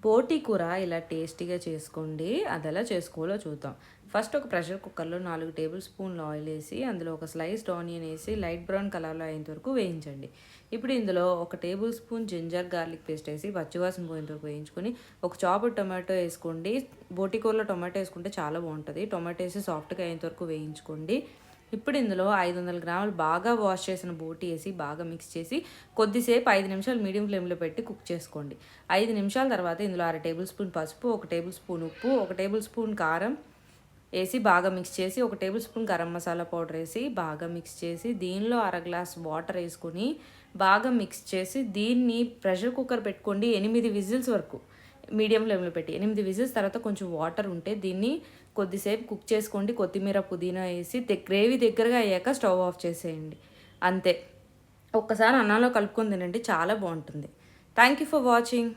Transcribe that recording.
బోటి కూర ఇలా టేస్టీగా చేసుకోండి. అది ఎలా చేసుకోవాలో చూద్దాం. ఫస్ట్ ఒక ప్రెషర్ కుక్కర్‌లో 4 టేబుల్ స్పూన్‌లు ఆయిల్ ఏసి, అందులో ఒక స్లైస్డ్ ఆనియన్ ఏసి, లైట్ బ్రౌన్ కలర్‌లో అయ్యేంత వరకు వేయించండి. ఇప్పుడు ఇందులో ఒక table spoon ginger garlic paste ఏసి, పచ్చివాసన పోయేంత వరకు వేయించుకొని, ఒక చాప్డ్ టొమాటో ఏసుకోండి. బోటి కూరలో టొమాటో ఏసుకుంటే చాలా బావుంటది. టొమాటో ఏసి సాఫ్ట్‌గా అయ్యేంత వరకు వేయించుకోండి. ఇప్పుడు ఇందులో 500 గ్రాములు బాగా వాష్ చేసిన బోటి ఏసి, బాగా మిక్స్ చేసి, కొద్దిసేపు 5 నిమిషాలు మీడియం ఫ్లేమ్‌లో పెట్టి కుక్ చేసుకోండి. 5 నిమిషాల తర్వాత ఇందులో అర టేబుల్ స్పూన్ పసుపు, ఒక టేబుల్ స్పూన్ ఉప్పు, ఒక టేబుల్ స్పూన్ కారం ఏసి బాగా మిక్స్ చేసి, ఒక table spoon garam masala powder ఏసి బాగా మిక్స్ చేసి, దీనిలో అర గ్లాస్ వాటర్ ఏసుకొని బాగా మిక్స్ చేసి, దీన్ని ప్రెషర్ కుక్కర్ పెట్టుకోండి 8 విజిల్స్ వరకు మీడియం ఫ్లేమ్‌లో పెట్టి. 8 విజిల్స్ తర్వాత కొంచెం వాటర్ ఉంటే దీన్ని కొద్దిసేపు కుక్ చేసుకోండి. కొత్తిమీర, పుదీనా ఏసి గ్రేవీ దగ్గరగా అయ్యాక స్టవ్ ఆఫ్ చేసేయండి. అంతే. ఒక్కసారి అన్నంలో కలుపుకొని తినండి. చాలా బావుంటుంది. Thank you for watching.